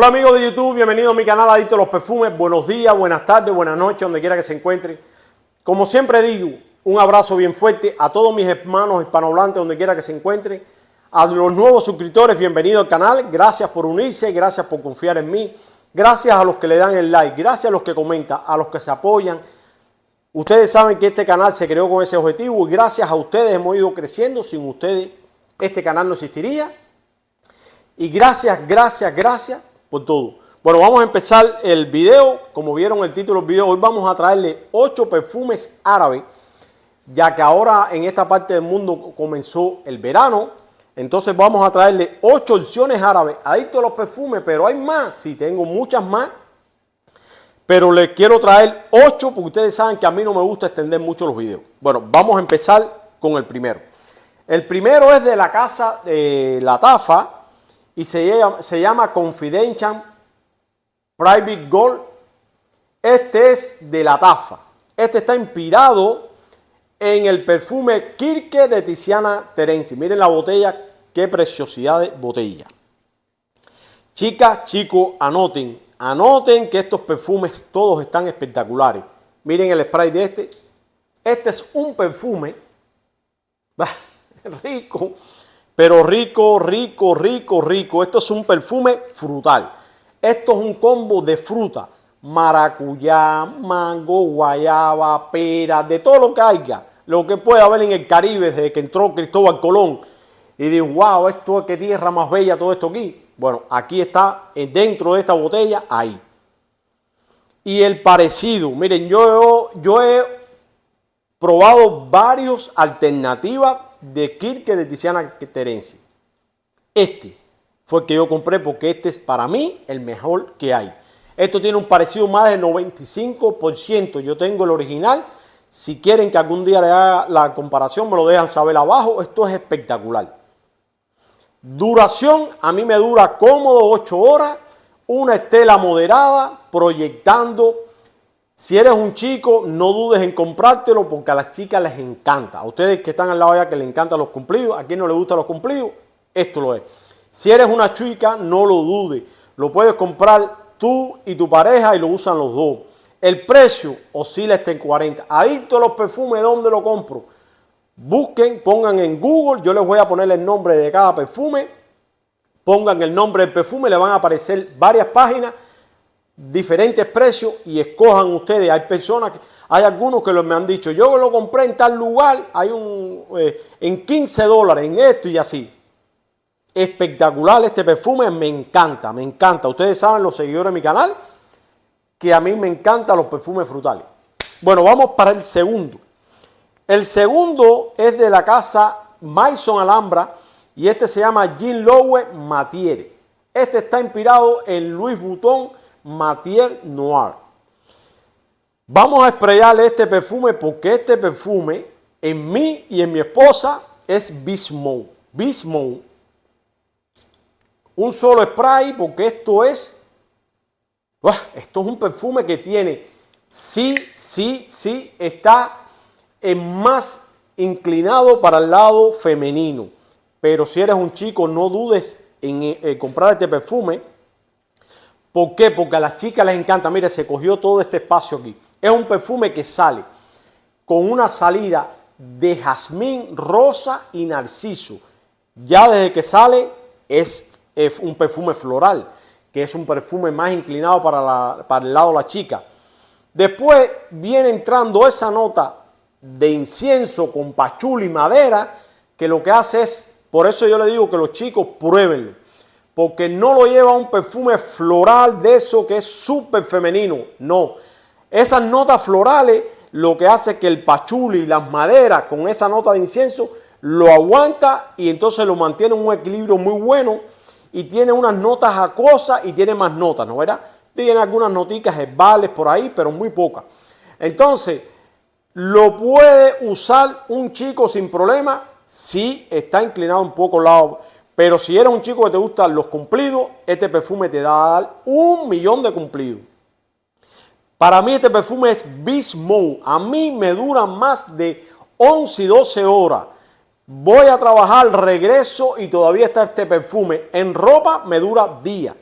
Hola amigos de YouTube, bienvenidos a mi canal Adicto a los Perfumes. Buenos días, buenas tardes, buenas noches, donde quiera que se encuentren. Como siempre digo, un abrazo bien fuerte a todos mis hermanos hispanohablantes, donde quiera que se encuentren. A los nuevos suscriptores, bienvenidos al canal. Gracias por unirse, gracias por confiar en mí. Gracias a los que le dan el like, gracias a los que comentan, a los que se apoyan. Ustedes saben que este canal se creó con ese objetivo y gracias a ustedes hemos ido creciendo. Sin ustedes este canal no existiría. Y gracias por todo. Bueno, vamos a empezar el video. Como vieron el título del video, hoy vamos a traerle 8 perfumes árabes, ya que ahora en esta parte del mundo comenzó el verano. Entonces vamos a traerle 8 opciones árabes. Adicto a los perfumes, pero hay más. Sí, tengo muchas más, pero les quiero traer 8 porque ustedes saben que a mí no me gusta extender mucho los videos. Bueno, vamos a empezar con el primero. El primero es de la casa de Lattafa y se llama Confidential Private Gold. Este es de Lattafa. Este está inspirado en el perfume Kirke de Tiziana Terenzi. Miren la botella, qué preciosidad de botella. Chicas, chicos, anoten que estos perfumes todos están espectaculares. Miren el spray de este. Este es un perfume rico, pero rico. Esto es un perfume frutal. Esto es un combo de fruta. Maracuyá, mango, guayaba, pera, de todo lo que haya. Lo que puede haber en el Caribe desde que entró Cristóbal Colón. Y digo, wow, esto es que tierra más bella todo esto aquí. Bueno, aquí está dentro de esta botella, ahí. Y el parecido, miren, yo he probado varias alternativas de Kirke de Tiziana Terenzi. Este fue el que yo compré porque este es para mí el mejor que hay. Esto tiene un parecido más del 95%. Yo tengo el original. Si quieren que algún día le haga la comparación, me lo dejan saber abajo. Esto es espectacular. Duración, a mí me dura cómodo 8 horas. Una estela moderada, proyectando. Si eres un chico, no dudes en comprártelo porque a las chicas les encanta. A ustedes que están al lado allá que les encantan los cumplidos, a quien no le gustan los cumplidos, esto lo es. Si eres una chica, no lo dudes. Lo puedes comprar tú y tu pareja y lo usan los dos. El precio oscila hasta en 40. Adicto a los perfumes, ¿dónde lo compro? Busquen, pongan en Google, yo les voy a poner el nombre de cada perfume. Pongan el nombre del perfume, le van a aparecer varias páginas, diferentes precios y escojan ustedes. Hay algunos que me han dicho, yo lo compré en tal lugar, hay en $15, en esto y así. Espectacular este perfume, me encanta. Ustedes saben, los seguidores de mi canal, que a mí me encantan los perfumes frutales. Bueno, vamos para el segundo. El segundo es de la casa Maison Alhambra y este se llama Jean Loewe Matiere. Este está inspirado en Louis Vuitton Matiere Noir. Vamos a sprayarle este perfume porque este perfume en mí y en mi esposa es Beast Mode. Un solo spray porque esto es un perfume que tiene, sí, está más inclinado para el lado femenino. Pero si eres un chico, no dudes en comprar este perfume. ¿Por qué? Porque a las chicas les encanta. Mire, se cogió todo este espacio aquí. Es un perfume que sale con una salida de jazmín, rosa y narciso. Ya desde que sale es un perfume floral, que es un perfume más inclinado para el lado de la chica. Después viene entrando esa nota de incienso con pachuli y madera, que lo que hace es, por eso yo le digo que los chicos pruébenlo, porque no lo lleva un perfume floral de eso que es súper femenino, no. Esas notas florales lo que hace es que el pachuli y las maderas con esa nota de incienso lo aguanta y entonces lo mantiene en un equilibrio muy bueno y tiene unas notas acuosas y tiene más notas, ¿no verdad? Tiene algunas noticas herbales por ahí, pero muy pocas. Entonces, lo puede usar un chico sin problema si está inclinado un poco al lado. Pero si eres un chico que te gustan los cumplidos, este perfume te va a dar 1.000.000 de cumplidos. Para mí este perfume es Beast Mode. A mí me dura más de 11 y 12 horas. Voy a trabajar, regreso y todavía está este perfume. En ropa me dura días.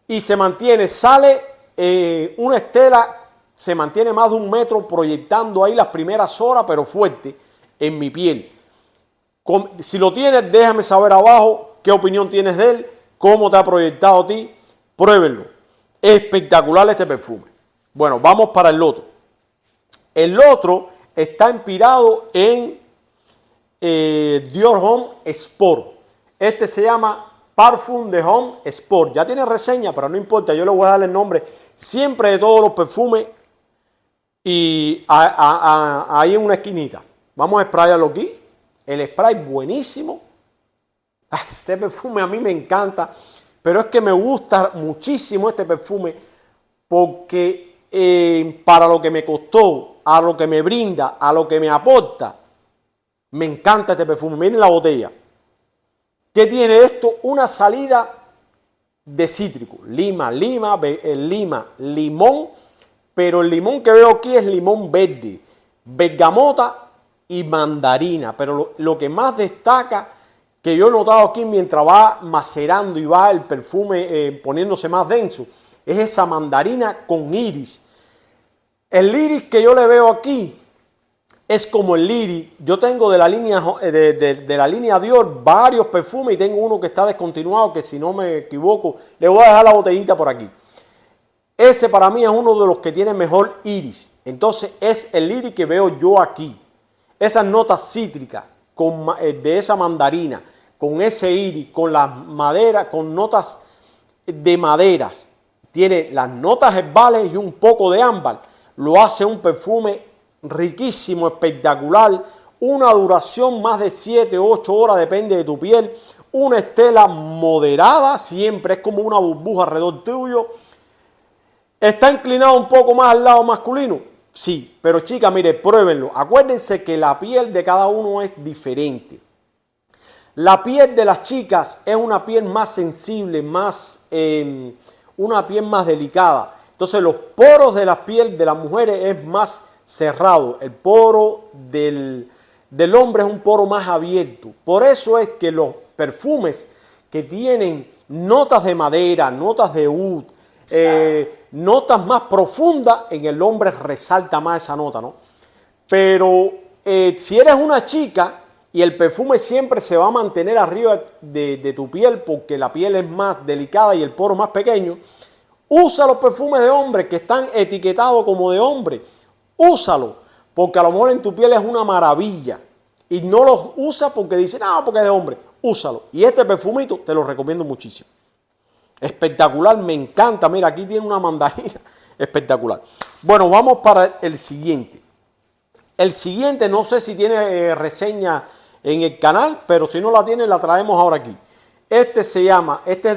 y se mantiene, sale una estela, se mantiene más de 1 metro proyectando ahí las primeras horas, pero fuerte en mi piel. Si lo tienes, déjame saber abajo qué opinión tienes de él, cómo te ha proyectado a ti. Pruébenlo. Espectacular este perfume. Bueno, vamos para el otro. El otro está inspirado en Dior Homme Sport. Este se llama Parfum de Homme Sport. Ya tiene reseña, pero no importa. Yo le voy a dar el nombre siempre de todos los perfumes y ahí en una esquinita. Vamos a sprayarlo aquí. El spray buenísimo. Este perfume a mí me encanta, pero es que me gusta muchísimo este perfume porque para lo que me costó, a lo que me brinda, a lo que me aporta, me encanta este perfume. Miren la botella. ¿Qué tiene esto? Una salida de cítrico. Lima, limón, pero el limón que veo aquí es limón verde, bergamota y mandarina. Pero lo que más destaca, que yo he notado aquí mientras va macerando y va el perfume poniéndose más denso, es esa mandarina con iris. El iris que yo le veo aquí es como el iris. Yo tengo de la línea de la línea Dior varios perfumes y tengo uno que está descontinuado, que si no me equivoco, le voy a dejar la botellita por aquí. Ese para mí es uno de los que tiene mejor iris. Entonces es el iris que veo yo aquí. Esas notas cítricas de esa mandarina, con ese iris, con las maderas, con notas de maderas. Tiene las notas herbales y un poco de ámbar. Lo hace un perfume riquísimo, espectacular. Una duración más de 7 o 8 horas, depende de tu piel. Una estela moderada, siempre es como una burbuja alrededor tuyo. ¿Está inclinado un poco más al lado masculino? Sí, pero chicas, mire, pruébenlo. Acuérdense que la piel de cada uno es diferente. La piel de las chicas es una piel más sensible, una piel más delicada. Entonces los poros de la piel de las mujeres es más cerrado. El poro del hombre es un poro más abierto. Por eso es que los perfumes que tienen notas de madera, notas de oud, notas más profundas, en el hombre resalta más esa nota, ¿no? Pero si eres una chica y el perfume siempre se va a mantener arriba de tu piel porque la piel es más delicada y el poro más pequeño, usa los perfumes de hombre que están etiquetados como de hombre. Úsalo, porque a lo mejor en tu piel es una maravilla. Y no los usa porque dice, no, porque es de hombre. Úsalo. Y este perfumito te lo recomiendo muchísimo. Espectacular, me encanta. Mira, aquí tiene una mandarina. Espectacular. Bueno, vamos para el siguiente. El siguiente, no sé si tiene reseña en el canal, pero si no la tiene, la traemos ahora aquí. Este es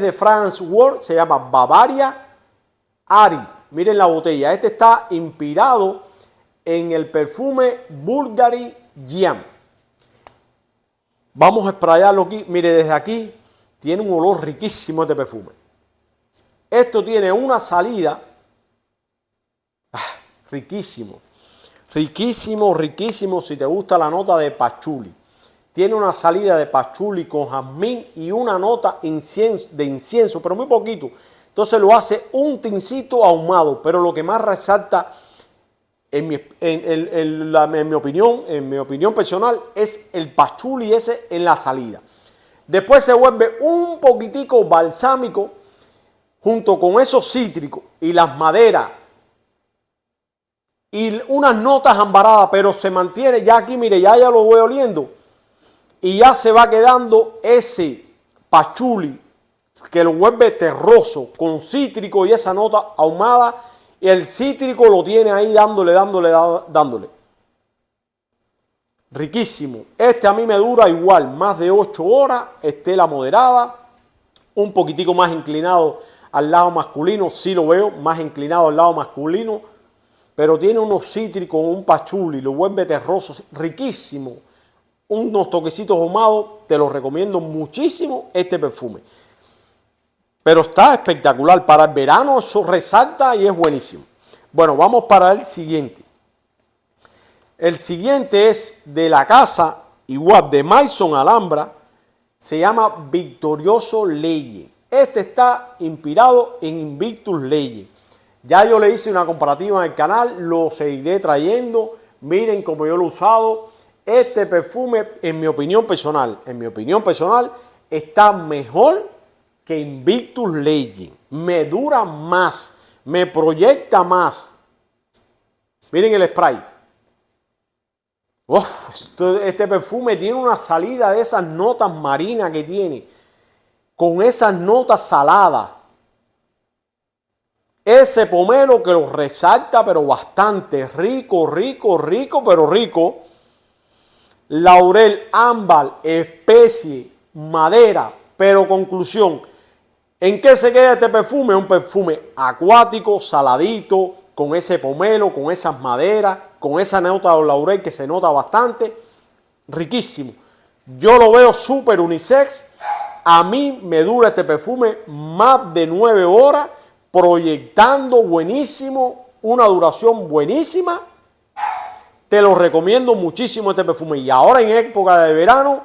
de France World, se llama Bavaria Ari. Miren la botella. Este está inspirado en el perfume Bulgari Jam. Vamos a sprayarlo aquí. Mire, desde aquí tiene un olor riquísimo este perfume. Esto tiene una salida riquísimo. Riquísimo, riquísimo si te gusta la nota de pachuli. Tiene una salida de pachuli con jazmín y una nota de incienso, pero muy poquito. Entonces lo hace un tincito ahumado, pero lo que más resalta en mi opinión personal, es el pachuli ese en la salida. Después se vuelve un poquitico balsámico junto con esos cítricos y las maderas y unas notas ambaradas, pero se mantiene ya aquí, mire, ya lo voy oliendo y ya se va quedando ese pachuli que lo vuelve terroso con cítrico y esa nota ahumada. Y el cítrico lo tiene ahí dándole. Riquísimo. Este a mí me dura igual, más de 8 horas, estela moderada, un poquitico más inclinado al lado masculino, sí lo veo, más inclinado al lado masculino, pero tiene unos cítricos, un pachuli, lo vuelve terroso, riquísimo. Unos toquecitos ahumados, te los recomiendo muchísimo este perfume. Pero está espectacular. Para el verano eso resalta y es buenísimo. Bueno, vamos para el siguiente. El siguiente es de la casa, igual, de Maison Alhambra. Se llama Victorioso Leye. Este está inspirado en Invictus Legend. Ya yo le hice una comparativa en el canal, lo seguiré trayendo. Miren cómo yo lo he usado. Este perfume, en mi opinión personal, está mejor que Invictus Legend. Me dura más, me proyecta más. Miren el spray. Uf, este perfume tiene una salida de esas notas marinas que tiene, con esas notas saladas. Ese pomelo que lo resalta, pero bastante rico, pero rico. Laurel, ámbar, especie, madera. Pero conclusión, ¿en qué se queda este perfume? Un perfume acuático, saladito, con ese pomelo, con esas maderas, con esa nota de laurel que se nota bastante. Riquísimo. Yo lo veo súper unisex. A mí me dura este perfume más de 9 horas, proyectando buenísimo, una duración buenísima. Te lo recomiendo muchísimo este perfume. Y ahora en época de verano,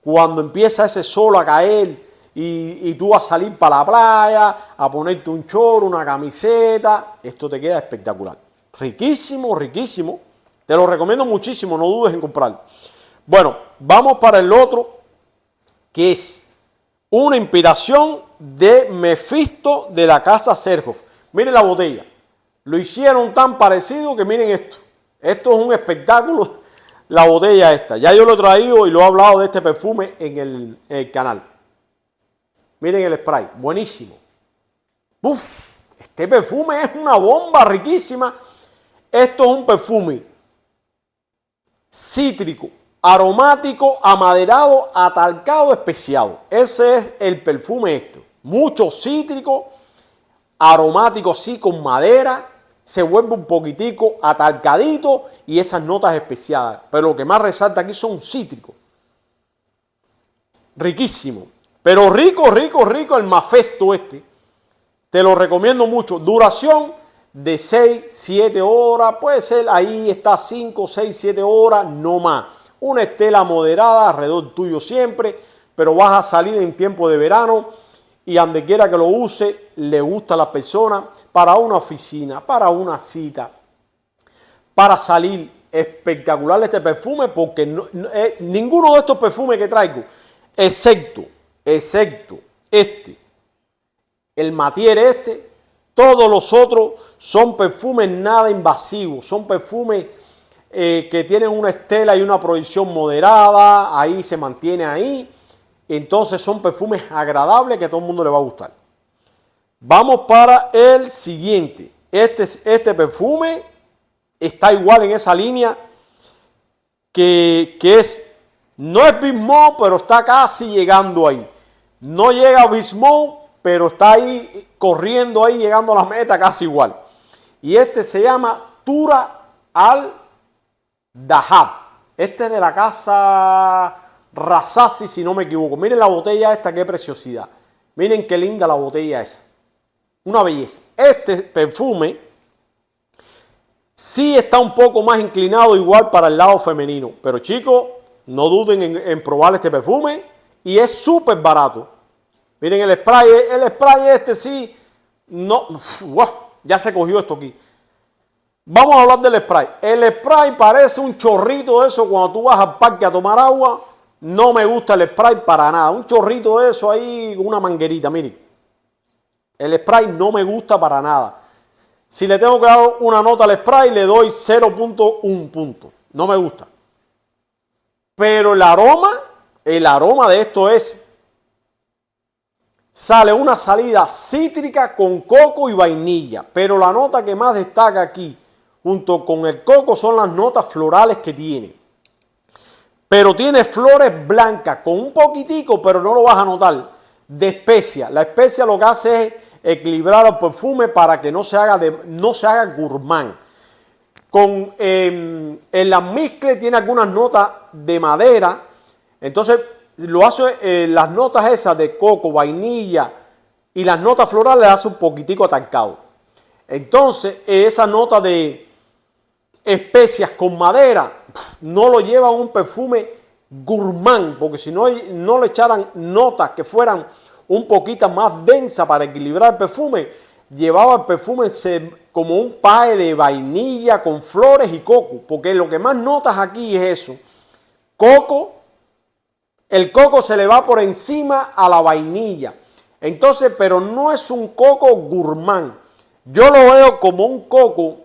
cuando empieza ese sol a caer y tú vas a salir para la playa, a ponerte un chorro, una camiseta, esto te queda espectacular. Riquísimo, riquísimo. Te lo recomiendo muchísimo, no dudes en comprarlo. Bueno, vamos para el otro, que es una inspiración de Mephisto de la casa Cherhoff. Miren la botella. Lo hicieron tan parecido que miren esto. Esto es un espectáculo, la botella esta. Ya yo lo he traído y lo he hablado de este perfume en el canal. Miren el spray, buenísimo. Uf, este perfume es una bomba riquísima. Esto es un perfume cítrico, aromático, amaderado, atalcado, especiado. Ese es el perfume este. Mucho cítrico, aromático así con madera. Se vuelve un poquitico atalcadito y esas notas especiadas. Pero lo que más resalta aquí son cítricos. Riquísimo. Pero rico, rico, rico el Mephisto este. Te lo recomiendo mucho. Duración de 6, 7 horas. Puede ser, ahí está 5, 6, 7 horas, no más. Una estela moderada alrededor tuyo siempre. Pero vas a salir en tiempo de verano. Y donde quiera que lo use, le gusta a la persona para una oficina, para una cita, para salir. Espectacular este perfume porque ninguno de estos perfumes que traigo, excepto este, el Matier este, todos los otros son perfumes nada invasivos, son perfumes que tienen una estela y una proyección moderada, ahí se mantiene ahí. Entonces son perfumes agradables que a todo el mundo le va a gustar. Vamos para el siguiente. Este perfume está igual en esa línea que no es Beast Mode, pero está casi llegando ahí. No llega a Beast Mode, pero está ahí corriendo ahí, llegando a la meta casi igual. Y este se llama Tura al-Dahab. Este es de la casa Rasasi, si no me equivoco. Miren la botella esta, qué preciosidad. Miren qué linda la botella esa. Una belleza. Este perfume sí está un poco más inclinado igual para el lado femenino. Pero chicos, no duden en probar este perfume. Y es súper barato. Miren el spray. El spray este sí. No, wow, ya se cogió esto aquí. Vamos a hablar del spray. El spray parece un chorrito de eso cuando tú vas al parque a tomar agua. No me gusta el spray para nada. Un chorrito de eso ahí con una manguerita, miren. El spray no me gusta para nada. Si le tengo que dar una nota al spray, le doy 0.1 punto. No me gusta. Pero el aroma de esto es... Sale una salida cítrica con coco y vainilla. Pero la nota que más destaca aquí, junto con el coco, son las notas florales que tiene. Pero tiene flores blancas con un poquitico, pero no lo vas a notar, de especia. La especia lo que hace es equilibrar el perfume para que no se haga gourmand. En la mezcla tiene algunas notas de madera. Entonces lo hace las notas esas de coco, vainilla y las notas florales le hace un poquitico atascado. Entonces esa nota de especias con madera no lo lleva a un perfume gourmand, porque si no le echaran notas que fueran un poquito más densa para equilibrar el perfume, llevaba el perfume como un pae de vainilla con flores y coco, porque lo que más notas aquí es eso, coco, el coco se le va por encima a la vainilla, entonces, pero no es un coco gourmand, yo lo veo como un coco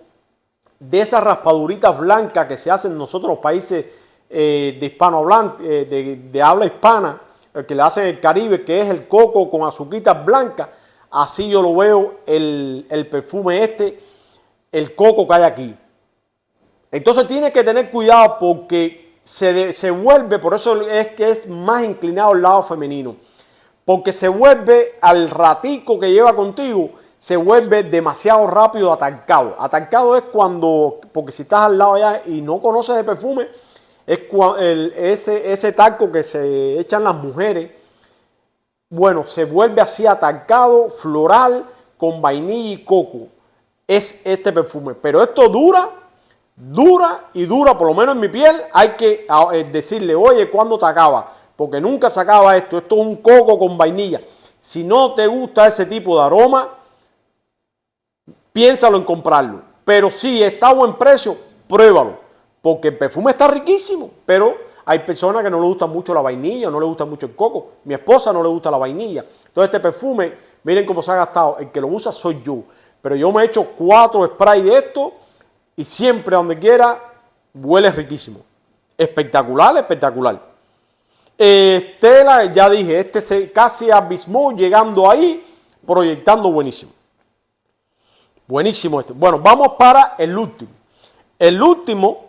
de esas raspaduritas blancas que se hacen en nosotros los países de habla hispana, que le hacen el Caribe, que es el coco con azuquitas blancas. Así yo lo veo el perfume el coco que hay aquí. Entonces tienes que tener cuidado porque se vuelve, por eso es que es más inclinado al lado femenino, porque se vuelve al ratico que lleva contigo, se vuelve demasiado rápido atancado. Atancado es cuando, porque si estás al lado allá y no conoces el perfume, es ese talco que se echan las mujeres, bueno, se vuelve así atancado, floral, con vainilla y coco. Es este perfume. Pero esto dura y dura, por lo menos en mi piel, hay que decirle, oye, ¿cuándo te acaba? Porque nunca se acaba esto. Esto es un coco con vainilla. Si no te gusta ese tipo de aroma, piénsalo en comprarlo. Pero si está a buen precio, pruébalo. Porque el perfume está riquísimo, pero hay personas que no le gusta mucho la vainilla, no le gusta mucho el coco. Mi esposa no le gusta la vainilla. Entonces este perfume, miren cómo se ha gastado. El que lo usa soy yo. Pero yo me he hecho 4 sprays de esto y siempre donde quiera huele riquísimo. Espectacular, espectacular. Estela, ya dije, se casi abismó llegando ahí, proyectando buenísimo. Buenísimo este. Bueno, vamos para el último. El último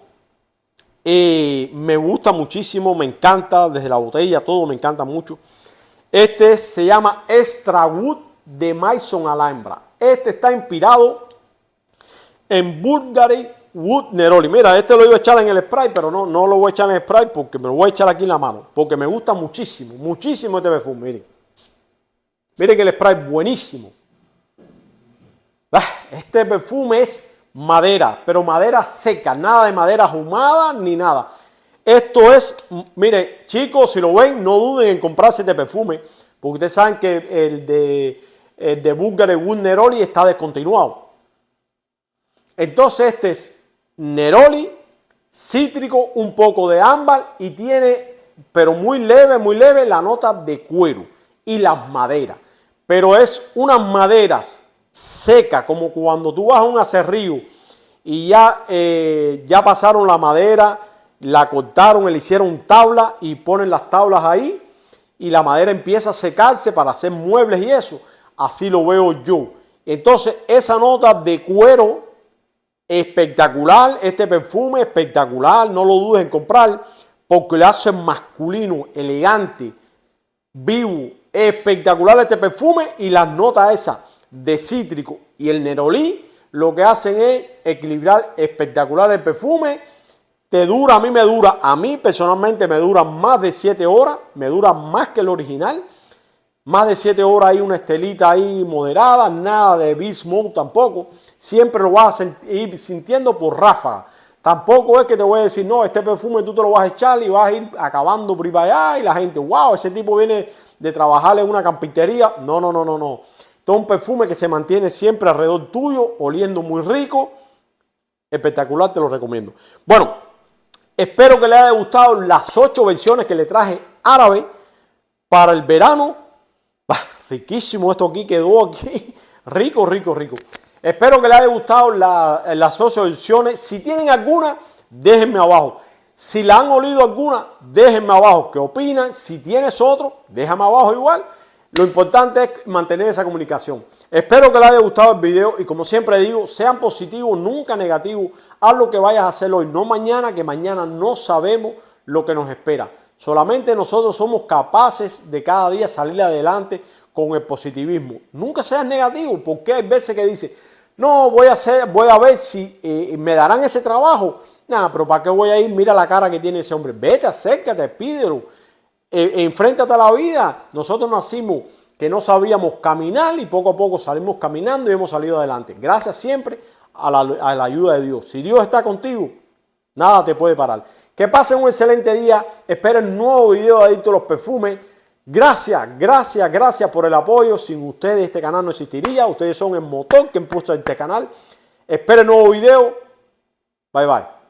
me gusta muchísimo, me encanta, desde la botella, todo me encanta mucho. Este se llama Extra Wood de Maison Alhambra. Este está inspirado en Bulgari Wood Neroli. Mira, este lo iba a echar en el spray, pero no lo voy a echar en el spray porque me lo voy a echar aquí en la mano. Porque me gusta muchísimo, muchísimo este perfume. Miren, miren que el spray es buenísimo. Este perfume es madera, pero madera seca, nada de madera ahumada ni nada. Esto es, mire, chicos, si lo ven, no duden en comprarse este perfume, porque ustedes saben que el de Bulgari Wood Neroli está descontinuado. Entonces este es Neroli, cítrico, un poco de ámbar y tiene, pero muy leve, la nota de cuero y las maderas. Pero es unas maderas seca, como cuando tú vas a un aserrío y ya pasaron la madera, la cortaron, le hicieron tabla y ponen las tablas ahí y la madera empieza a secarse para hacer muebles y eso. Así lo veo yo. Entonces esa nota de cuero espectacular, este perfume espectacular, no lo dudes en comprar porque le hace masculino, elegante, vivo, espectacular este perfume y las notas esas de cítrico y el Neroli lo que hacen es equilibrar espectacular el perfume. Te dura, a mí personalmente me dura más de 7 horas, me dura más que el original, más de 7 horas, hay una estelita ahí moderada, nada de beast mode tampoco, siempre lo vas a ir sintiendo por ráfaga. Tampoco es que te voy a decir, no, este perfume tú te lo vas a echar y vas a ir acabando por allá y la gente, wow, ese tipo viene de trabajar en una carpintería. No. Todo un perfume que se mantiene siempre alrededor tuyo, oliendo muy rico. Espectacular, te lo recomiendo. Bueno, espero que les haya gustado las 8 versiones que le traje árabe para el verano. Riquísimo, esto aquí quedó aquí. Rico. Espero que les haya gustado las 8 versiones. Si tienen alguna, déjenme abajo. Si la han olido alguna, déjenme abajo. ¿Qué opinan? Si tienes otro, déjame abajo igual. Lo importante es mantener esa comunicación. Espero que les haya gustado el video y como siempre digo, sean positivos, nunca negativos. Haz lo que vayas a hacer hoy, no mañana, que mañana no sabemos lo que nos espera. Solamente nosotros somos capaces de cada día salir adelante con el positivismo. Nunca seas negativo, porque hay veces que dices, no, voy a ver si me darán ese trabajo. Nada, pero ¿para qué voy a ir? Mira la cara que tiene ese hombre. Vete, acércate, pídelo. Enfréntate a la vida. Nosotros nacimos que no sabíamos caminar y poco a poco salimos caminando y hemos salido adelante. Gracias siempre a la ayuda de Dios. Si Dios está contigo, nada te puede parar. Que pasen un excelente día. Esperen un nuevo video de Adicto a los Perfumes. Gracias, gracias, gracias por el apoyo. Sin ustedes este canal no existiría. Ustedes son el motor que impulsa este canal. Esperen nuevo video. Bye, bye.